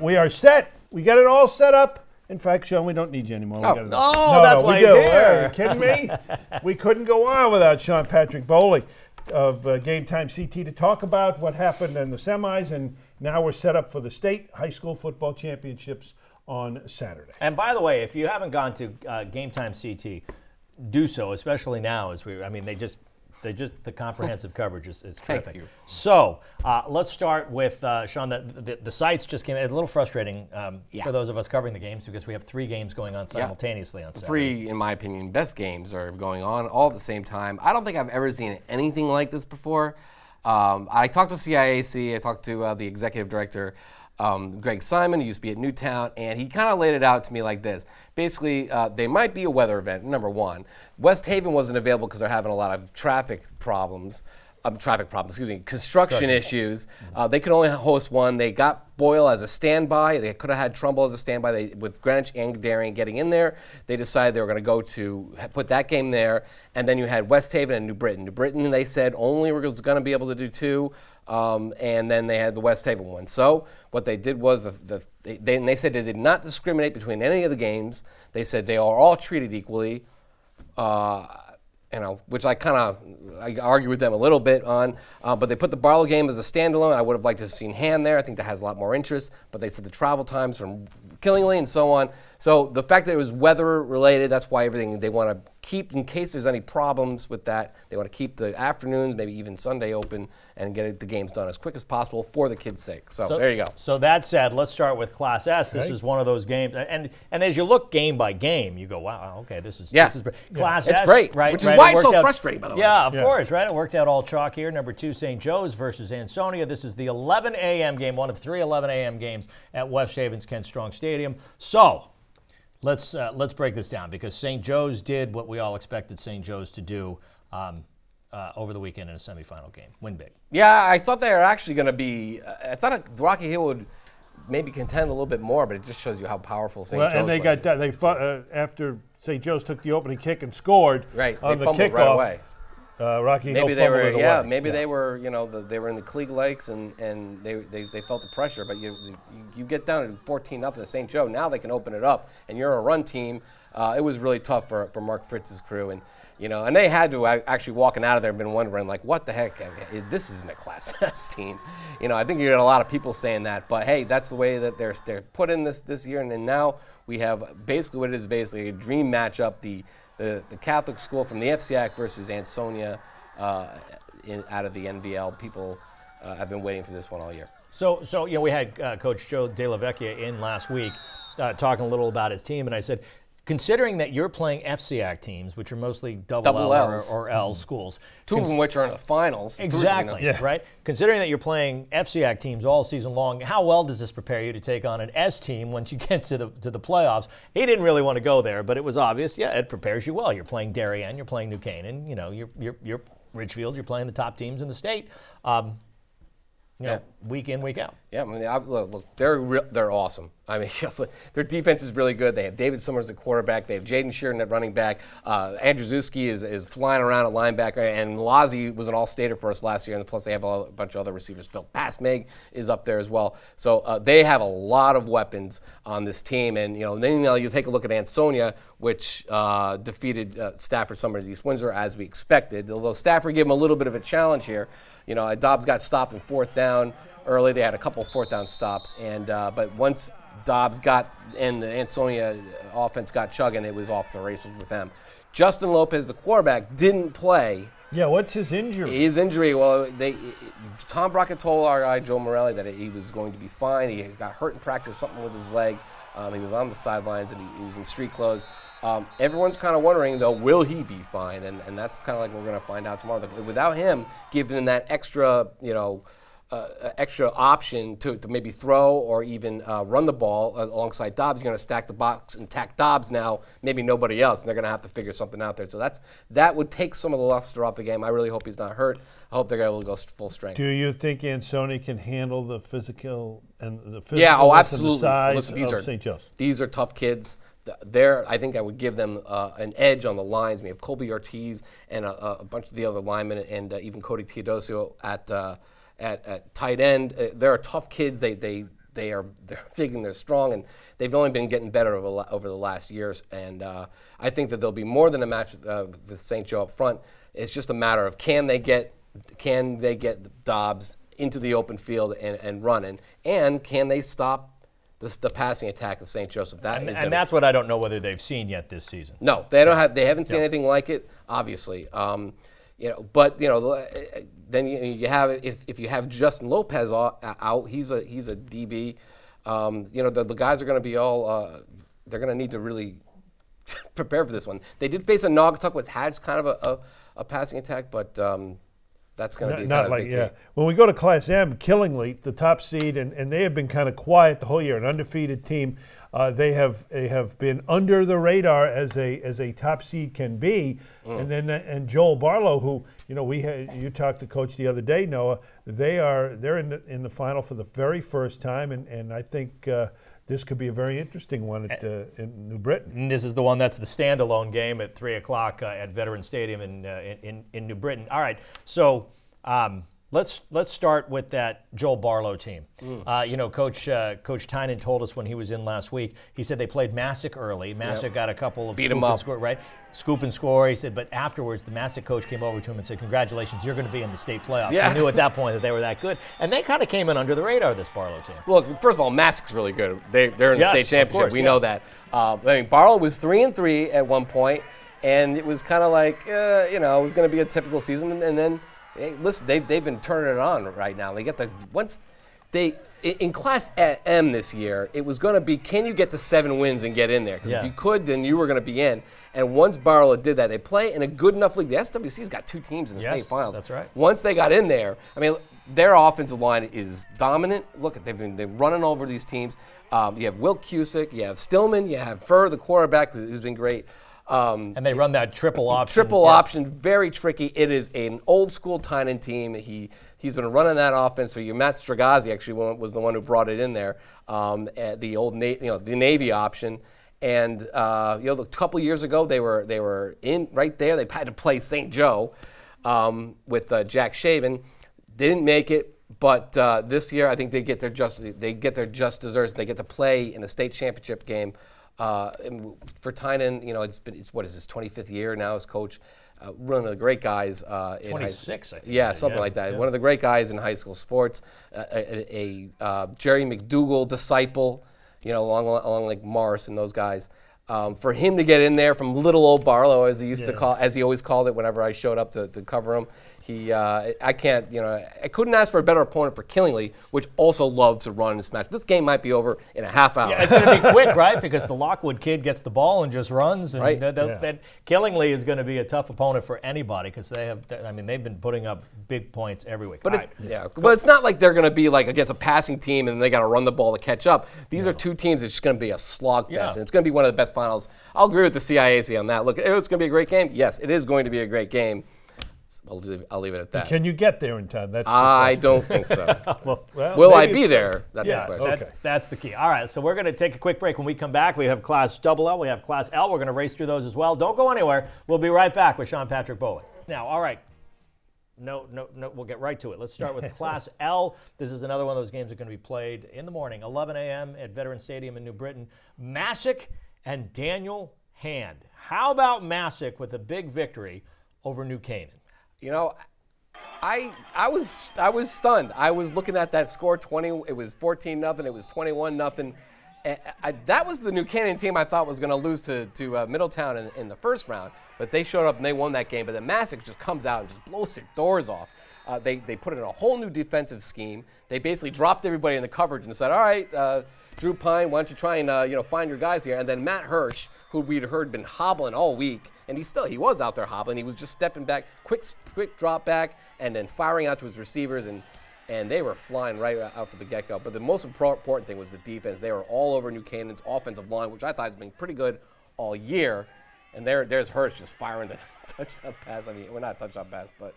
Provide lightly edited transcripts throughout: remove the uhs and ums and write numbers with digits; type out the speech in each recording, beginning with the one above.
We are set. We got it all set up. In fact, Sean, we don't need you anymore. Oh, no, that's why we he's do. here. Are you kidding me? We couldn't go on without Sean Patrick Bowley of Game Time CT to talk about what happened in the semis, and now we're set up for the state high school football championships on Saturday. And by the way, if you haven't gone to Game Time CT, do so, especially now as the comprehensive coverage is terrific. Thank you. So let's start with Sean. The sites just came. It's a little frustrating for those of us covering the games because we have 3 games going on simultaneously on Saturday. 3, in my opinion, best games are going on all at the same time. I don't think I've ever seen anything like this before. I talked to CIAC. I talked to the executive director, Greg Simon, who used to be at Newtown, and he kind of laid it out to me like this. Basically, they might be a weather event, number one. West Haven wasn't available because they're having a lot of construction issues. They could only host one. They got Boyle as a standby. They could have had Trumbull as a standby. With Greenwich and Darien getting in there, they decided they were going to put that game there. And then you had West Haven and New Britain. New Britain, they said, only was going to be able to do 2. And then they had the West Haven one. So what they did was they said they did not discriminate between any of the games. They said they are all treated equally. Which I argue with them a little bit on, but they put the Barlow game as a standalone. I would have liked to have seen Hand there. I think that has a lot more interest, but they said the travel times from Killingly and so on. So the fact that it was weather related, that's why everything they want to keep, in case there's any problems with that, they want to keep the afternoons, maybe even Sunday open, and get the games done as quick as possible for the kids' sake. So there you go. So that said, let's start with Class S. This is one of those games, and as you look game by game, you go, wow, okay, this is Class S. It's great, right? Which is why it's so frustrating, by the way. Yeah, of course, right? It worked out all chalk here. Number 2, St. Joe's versus Ansonia. This is the 11 a.m. game, one of 3 11 a.m. games at West Haven's Kent Strong Stadium. So let's break this down because St. Joe's did what we all expected St. Joe's to do over the weekend in a semifinal game. Win big. Yeah, I thought they were actually going to be. I thought Rocky Hill would maybe contend a little bit more, but it just shows you how powerful St. Joe's and they got that. They fought, after St. Joe's took the opening kick and scored. Right, on they the fumbled kickoff. right away. Rocky Hill maybe they were, fumbled it away. maybe they were, they were in the Klieg Lakes and they felt the pressure. But you get down to 14-0 to St. Joe. Now they can open it up, and you're a run team. It was really tough for Mark Fritz's crew, and they had to actually walking out of there and been wondering like, what the heck? This isn't a Class S team. I think you got a lot of people saying that, but hey, that's the way that they're put in this year, and now we have basically what it is basically a dream matchup. The Catholic school from the FCAC versus Ansonia out of the NVL. People have been waiting for this one all year. So we had Coach Joe De La Vecchia in last week talking a little about his team, and I said, considering that you're playing FCAC teams, which are mostly double L or L schools. 2 of them which are in the finals. Exactly, right? Considering that you're playing FCAC teams all season long, how well does this prepare you to take on an S team once you get to the playoffs? He didn't really want to go there, but it was obvious, it prepares you well. You're playing Darien, you're playing New Canaan, you're Ridgefield, you're playing the top teams in the state. Week in, week out. Yeah, I mean, look, they're awesome. I mean, their defense is really good. They have David Summers at quarterback. They have Jaden Sheeran at running back. Andrew Zuski is flying around at linebacker. And Lazi was an all-stater for us last year. And plus, they have a bunch of other receivers. Phil Passmeg is up there as well. So they have a lot of weapons on this team. And then you take a look at Ansonia, which defeated Stafford Summers East Windsor as we expected. Although Stafford gave them a little bit of a challenge here. Dobbs got stopped in 4th down early. They had a couple of 4th down stops, and but once Dobbs got and the Ansonia offense got chugging, it was off the races with them. Justin Lopez, the quarterback, didn't play. Yeah, what's his injury? His injury, well, Tom Brockett told our guy Joe Morelli that he was going to be fine. He got hurt in practice, something with his leg. He was on the sidelines and he was in street clothes. Everyone's kind of wondering, though, will he be fine? And that's kind of like we're going to find out tomorrow. Without him giving that extra, extra option to maybe throw or even run the ball alongside Dobbs, you're going to stack the box and tack Dobbs now, maybe nobody else, and they're going to have to figure something out there. So that would take some of the luster off the game. I really hope he's not hurt. I hope they're going to go full strength. Do you think Ansonia can handle the physical and the physical absolutely. And the size Listen, of St. Joe's? These are tough kids. I think I would give them an edge on the lines. We have Colby Ortiz and a bunch of the other linemen, and even Cody Teodosio at tight end. They're tough kids. They they're thinking they're strong, and they've only been getting better over the last years. And I think that there'll be more than a match with St. Joe up front. It's just a matter of can they get Dobbs into the open field and running, and can they stop the passing attack of St. Joseph? That's what I don't know whether they've seen yet this season. No, they don't have. They haven't seen anything like it, obviously. But then you have if you have Justin Lopez out, he's a DB. The guys are going to be all. They're going to need to really prepare for this one. They did face a Naugatuck, which had kind of a passing attack, but that's going to be not kind of like big yeah. When we go to Class M, Killingly, the top seed, and they have been kind of quiet the whole year, an undefeated team. They have been under the radar as a top seed can be, and Joel Barlow, who you talked to Coach the other day, Noah. They're in the final for the very first time, and I think this could be a very interesting one in New Britain. And this is the one that's the standalone game at 3 o'clock at Veteran Stadium in New Britain. All right, so. Let's start with that Joel Barlow team. Coach Tynan told us when he was in last week. He said they played Masuk early. Masuk got a couple of beat him up, scoop and score. He said, but afterwards the Masuk coach came over to him and said, "Congratulations, you're going to be in the state playoffs." Yeah. He knew at that point that they were that good, and they kind of came in under the radar. This Barlow team. Look, first of all, Masuk's really good. They're in the state championship. Course, we know that. Barlow was 3-3 at one point, and it was kind of like it was going to be a typical season, and then. Hey, listen, they've been turning it on right now. They get in Class M this year. It was going to be, can you get to 7 wins and get in there? Because if you could, then you were going to be in. And once Barlow did that, they play in a good enough league. The SWC's got 2 teams in the state finals. That's right. Once they got in there, their offensive line is dominant. Look, they're running over these teams. You have Will Cusick, you have Stillman, you have Furr, the quarterback, who's been great. And they run that triple option. Triple option, very tricky. It is an old school Tynan team. He's been running that offense for you. Matt Stragazzi actually was the one who brought it in there. The old the Navy option. And a couple years ago they were in right there. They had to play St. Joe with Jack Shaven. They didn't make it. But this year I think they get their just desserts. They get to play in a state championship game. For Tynan, it's his 25th year now as coach. One of the great guys. 26, I think. Yeah, something like that. Yeah. One of the great guys in high school sports. A Jerry McDougal disciple, along like Morris and those guys. For him to get in there from little old Barlow, as he always called it whenever I showed up to cover him. I couldn't ask for a better opponent for Killingly, which also loves to run and smash. This game might be over in a half hour. Yeah, it's going to be quick, right? Because the Lockwood kid gets the ball and just runs. And right. That Killingly is going to be a tough opponent for anybody because they've been putting up big points every week. But it's not like they're going to be like against a passing team and they got to run the ball to catch up. These are 2 teams that's just going to be a slogfest, and it's going to be one of the best finals. I'll agree with the CIAC on that. Look, it's going to be a great game. Yes, it is going to be a great game. I'll leave it at that. Can you get there in time? I don't think so. well, will I be there? That's the question. Okay. That's the key. All right, so we're going to take a quick break. When we come back, we have Class L, we have Class L. We're going to race through those as well. Don't go anywhere. We'll be right back with Sean Patrick Bowley. Now, all right. No, we'll get right to it. Let's start with Class L. This is another one of those games that are going to be played in the morning, 11 a.m. at Veteran Stadium in New Britain. Masuk and Daniel Hand. How about Masuk with a big victory over New Canaan? I was stunned. I was looking at that score. It was 14-0. It was 21-0. That was the New Canaan team I thought was going to lose to Middletown in the first round, but they showed up and they won that game. But then Masuk just comes out and just blows their doors off. They put in a whole new defensive scheme. They basically dropped everybody in the coverage and said, "All right, Drew Pine, why don't you try and find your guys here?" And then Matt Hirsch, who we'd heard been hobbling all week, and he was out there hobbling. He was just stepping back, quick drop back, and then firing out to his receivers, and they were flying right out for the get-go. But the most important thing was the defense. They were all over New Canaan's offensive line, which I thought had been pretty good all year. And there's Hirsch just firing the touchdown pass. We're not a touchdown pass, but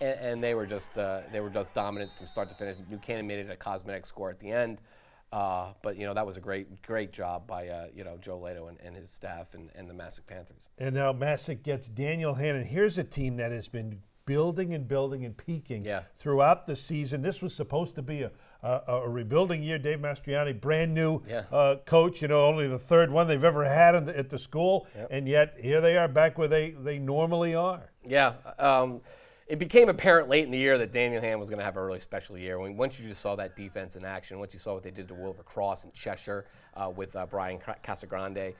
and they were just dominant from start to finish. New Canaan made it a cosmetic score at the end. But that was a great job by Joe Lato and his staff and the Masuk Panthers. And now Masuk gets Daniel Hannon. Here's a team that has been building and building and peaking Yeah. throughout the season. This was supposed to be a rebuilding year. Dave Mastriani, brand new coach, only the third one they've ever had at the school, and yet here they are back where they normally are. Yeah. It became apparent late in the year that Daniel Hand was going to have a really special year. Once you just saw that defense in action, once you saw what they did to Wilbur Cross and Cheshire with Brian Casagrande,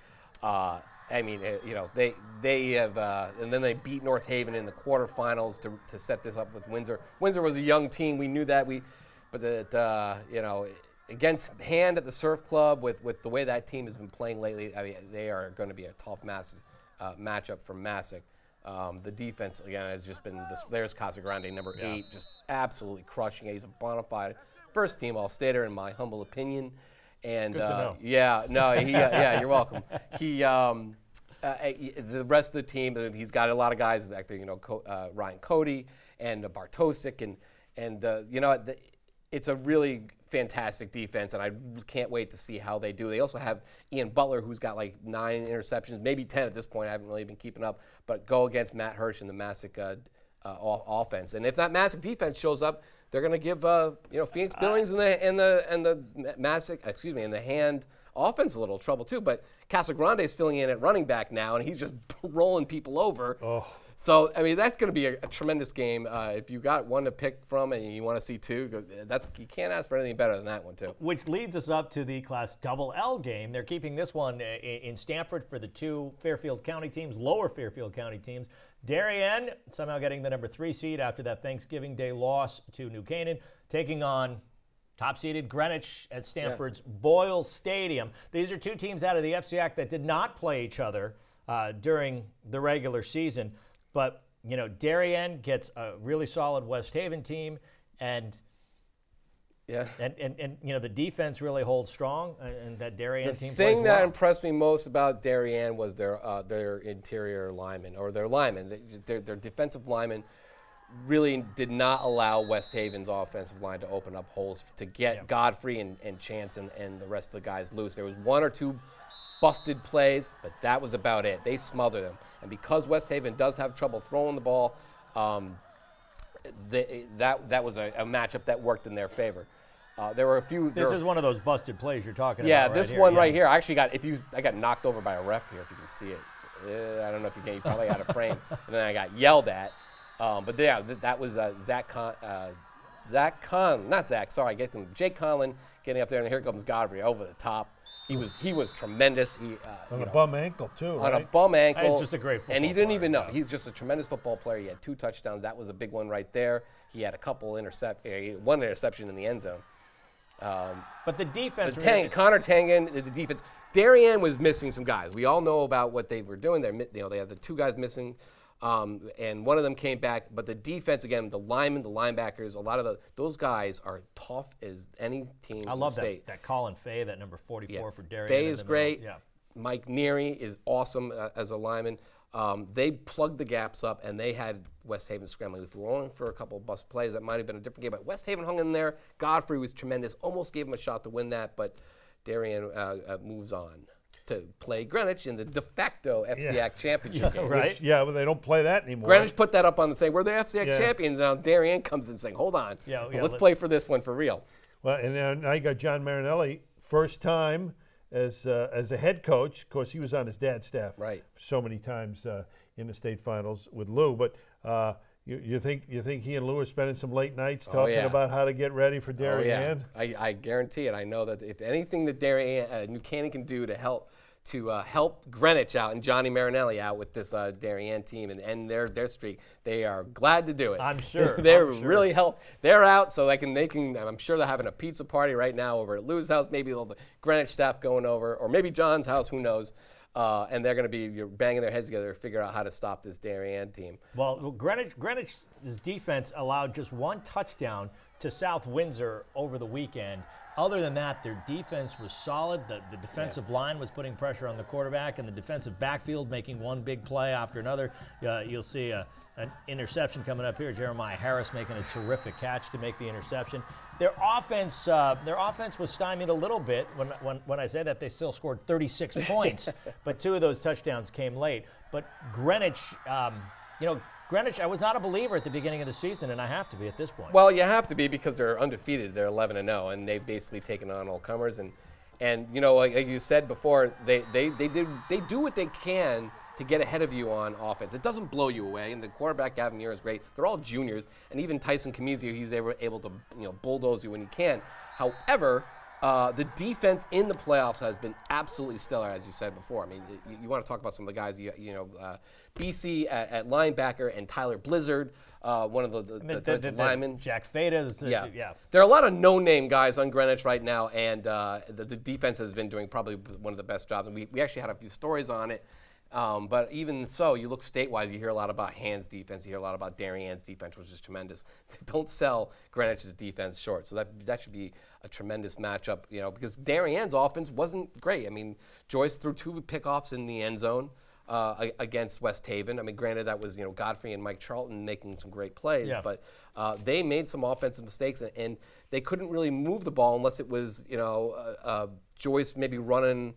they have, and then they beat North Haven in the quarterfinals to set this up with Windsor. Windsor was a young team. We knew that. Against Hand at the Surf Club with the way that team has been playing lately, they are going to be a tough matchup for Masuk. The defense, again, has just been there's Casagrande, number 8, just absolutely crushing it. He's a bona fide first-team All-Stater, in my humble opinion. And good to know. You're welcome. The rest of the team, he's got a lot of guys back there. Ryan Cody and Bartosik, and it's a really fantastic defense, and I can't wait to see how they do. They also have Ian Butler, who's got like 9 interceptions, maybe 10 at this point. I haven't really been keeping up, but go against Matt Hirsch and the Masuk offense. And if that Masuk defense shows up, they're going to give Phoenix Billings and the Masuk, and the Hand offense a little trouble too. But Casagrande is filling in at running back now, and he's just rolling people over. Oh. So, that's going to be a tremendous game. If you got one to pick from and you want to see 2, you can't ask for anything better than that one, too. Which leads us up to the Class L game. They're keeping this one in Stamford for the 2 Fairfield County teams, lower Fairfield County teams. Darien somehow getting the number 3 seed after that Thanksgiving Day loss to New Canaan, taking on top-seeded Greenwich at Stamford's Boyle Stadium. These are 2 teams out of the FCAC that did not play each other during the regular season. But, Darien gets a really solid West Haven team, and the defense really holds strong, and that Darien team plays well. The thing that impressed me most about Darien was their interior linemen, or their linemen. Their defensive linemen really did not allow West Haven's offensive line to open up holes to get Godfrey and Chance and the rest of the guys loose. There was 1 or 2 busted plays, but that was about it. They smothered them. And because West Haven does have trouble throwing the ball, that was a matchup that worked in their favor. There were a few. This is one of those busted plays you're talking about. Yeah, this one right here. I actually I got knocked over by a ref here, if you can see it. I don't know if you can. You probably out of frame. And then I got yelled at. But yeah, that was Jake Conlon getting up there, and here comes Godfrey over the top. He was tremendous. On a bum ankle, too, right? On a bum ankle. He's just a great football And he didn't player, even know. He's just a tremendous football player. He had 2 touchdowns. That was a big one right there. He had a couple one interception in the end zone. But the defense. Connor Tangen, the defense. Darien was missing some guys. We all know about what they were doing. They had the 2 guys missing. And one of them came back, but the defense, again, the linemen, the linebackers, a lot of those guys are tough as any team I in love the state. that Colin Fay, that number 44 for Darien. Fay is great. Yeah. Mike Neary is awesome as a lineman. They plugged the gaps up, and they had West Haven scrambling. If we were only for a couple of bust plays, that might have been a different game. But West Haven hung in there. Godfrey was tremendous. Almost gave him a shot to win that, but Darien moves on to play Greenwich in the de facto FCAC championship game. Right. But they don't play that anymore. Greenwich put that up on the saying, we're the FCAC champions. Now Darien comes in saying, hold on, let's play for this one for real. Well, and now you got John Marinelli, first time as a head coach. Of course, he was on his dad's staff so many times in the state finals with Lou. But you think he and Lou are spending some late nights talking about how to get ready for Darien? I guarantee it. I know that if anything that Darien, New Canaan can do to help Greenwich out and Johnny Marinelli out with this Darien team and end their streak, they are glad to do it. I'm sure. Really help. They're out, so they can. I'm sure they're having a pizza party right now over at Lou's house. Maybe the Greenwich staff going over, or maybe John's house. Who knows? And they're going to be banging their heads together to figure out how to stop this Darien team. Well, Greenwich's defense allowed just 1 touchdown to South Windsor over the weekend. Other than that, their defense was solid. The defensive line was putting pressure on the quarterback, and the defensive backfield making one big play after another. You'll see an interception coming up here. Jeremiah Harris making a terrific catch to make the interception. Their offense was stymied a little bit. When I say that, they still scored 36 points, but 2 of those touchdowns came late. But Greenwich, Greenwich, I was not a believer at the beginning of the season, and I have to be at this point. Well, you have to be because they're undefeated. They're 11-0, and they've basically taken on all comers. And you know, like you said before, they do what they can to get ahead of you on offense. It doesn't blow you away, and the quarterback Gavin Muir is great. They're all juniors, and even Tyson Kamizio, he's able to bulldoze you when he can. However, the defense in the playoffs has been absolutely stellar, as you said before. I mean, you want to talk about some of the guys, BC at linebacker and Tyler Blizzard, one of the defensive linemen. Jack Fada's. Yeah. There are a lot of no-name guys on Greenwich right now, and the defense has been doing probably one of the best jobs. And we actually had a few stories on it. But even so, you look statewide, you hear a lot about Hand's defense, you hear a lot about Darien's defense, which is tremendous. Don't sell Greenwich's defense short. So that should be a tremendous matchup, because Darien's offense wasn't great. I mean, Joyce threw 2 pickoffs in the end zone against West Haven. I mean, granted, that was Godfrey and Mike Charlton making some great plays, but they made some offensive mistakes, and they couldn't really move the ball unless it was Joyce maybe running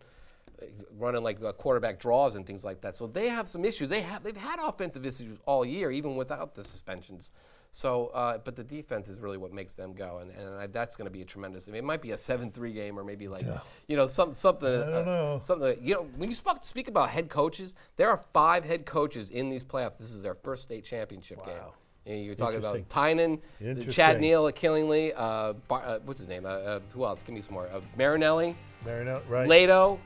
like quarterback draws and things like that. So they have some issues. They've had offensive issues all year, even without the suspensions. So, but the defense is really what makes them go, and that's going to be a tremendous. I mean, it might be a 7-3 game, or maybe like something. I don't know. Something. When you speak about head coaches, there are 5 head coaches in these playoffs. This is their first state championship game. You're talking about Tynan, Chad Neal at Killingly, what's his name? Who else? Give me some more. Marinelli. Right. Lato.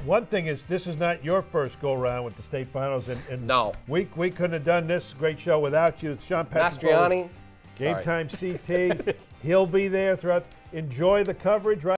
One thing is, this is not your first go-around with the state finals. And no. We couldn't have done this great show without you. Sean Patrick Mastriani. Game Time CT. He'll be there throughout. Enjoy the coverage, right?